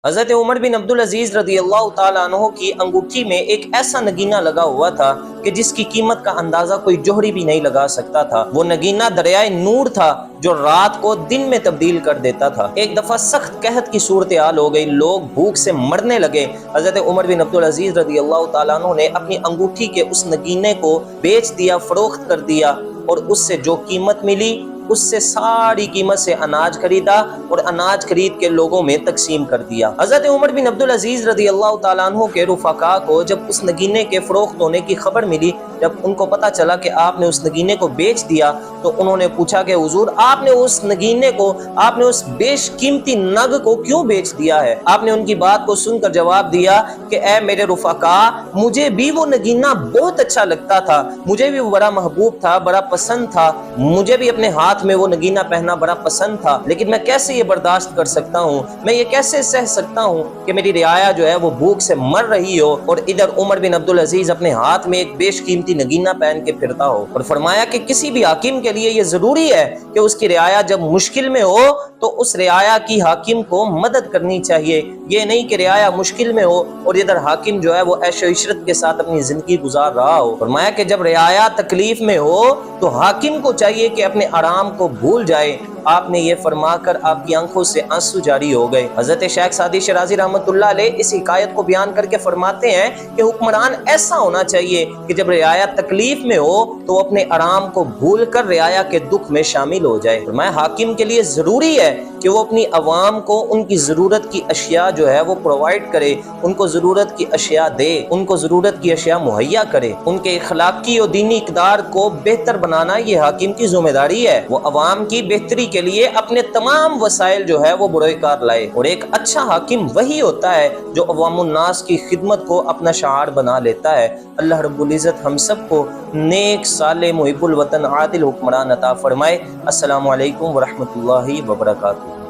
حضرت عمر بن عبد العزیز رضی اللہ تعالیٰ عنہ کی انگوٹھی میں ایک ایسا نگینہ لگا ہوا تھا کہ جس کی قیمت کا اندازہ کوئی جوہری بھی نہیں لگا سکتا تھا۔ وہ نگینہ دریائے نور تھا جو رات کو دن میں تبدیل کر دیتا تھا۔ ایک دفعہ سخت قحط کی صورتحال ہو گئی، لوگ بھوک سے مرنے لگے۔ حضرت عمر بن عبد العزیز رضی اللہ تعالیٰ عنہ نے اپنی انگوٹھی کے اس نگینے کو بیچ دیا، فروخت کر دیا، اور اس سے جو قیمت ملی اس سے ساری قیمت سے اناج خریدا اور اناج خرید کے لوگوں میں تقسیم کر دیا۔ حضرت عمر بن عبد العزیز رضی اللہ تعالیٰ عنہ کے رفقاء کو جب اس نگینے کے فروخت ہونے کی خبر ملی، جب ان کو پتا چلا کہ آپ نے اس نگینے کو بیچ دیا، تو انہوں نے پوچھا کہ حضور آپ نے اس نگینے کو، آپ نے اس بیش قیمتی نگ کو کیوں بیچ دیا ہے؟ آپ نے ان کی بات کو سن کر جواب دیا کہ اے میرے رفقاء، مجھے بھی وہ نگینہ بہت اچھا لگتا تھا، مجھے بھی وہ بڑا محبوب تھا، بڑا پسند تھا، مجھے بھی اپنے ہاتھ میں وہ نگینہ پہننا بڑا پسند تھا، لیکن میں کیسے یہ برداشت کر سکتا ہوں، میں یہ کیسے سہ سکتا ہوں کہ میری رعایا جو ہے وہ بھوک سے مر رہی ہو اور ادھر عمر بن عبد العزیز اپنے ہاتھ میں ایک بیش قیمتی نگینہ پہن کے پھرتا ہو۔ اور فرمایا کہ کسی بھی حاکم کے لیے یہ ضروری ہے کہ اس کی رعایا جب مشکل میں ہو تو اس رعایا کی حاکم کو مدد کرنی چاہیے، یہ نہیں کہ رعایا مشکل میں ہو اور ادھر حاکم جو ہے وہ عیش و عشرت کے ساتھ اپنی زندگی گزار رہا ہو۔ فرمایا کہ جب رعایا تکلیف میں ہو تو حاکم کو چاہیے کہ اپنے آرام کو بھول جائے۔ آپ نے یہ فرما کر آپ کی آنکھوں سے آنسو جاری ہو گئے۔ حضرت شیخ سعدی شیرازی رحمۃ اللہ علیہ اس حکایت کو بیان کر کے فرماتے ہیں کہ حکمران ایسا ہونا چاہیے کہ جب رعایا تکلیف میں ہو تو وہ اپنے آرام کو بھول کر رعایا کے دکھ میں شامل ہو جائے۔ فرمایا حاکم کے لیے ضروری ہے کہ وہ اپنی عوام کو ان کی ضرورت کی اشیاء جو ہے وہ پرووائڈ کرے، ان کو ضرورت کی اشیاء دے، ان کو ضرورت کی اشیاء مہیا کرے۔ ان کے اخلاقی اور دینی اقدار کو بہتر بنانا یہ حاکم کی ذمہ داری ہے۔ وہ عوام کی بہتری کے لیے اپنے تمام وسائل جو ہے وہ بروئے کار لائے، اور ایک اچھا حاکم وہی ہوتا ہے جو عوام الناس کی خدمت کو اپنا شعار بنا لیتا ہے۔ اللہ رب العزت ہم سب کو نیک، صالح، محب الوطن، عادل حکمران عطا فرمائے۔ السلام علیکم ورحمۃ اللہ وبرکاتہ۔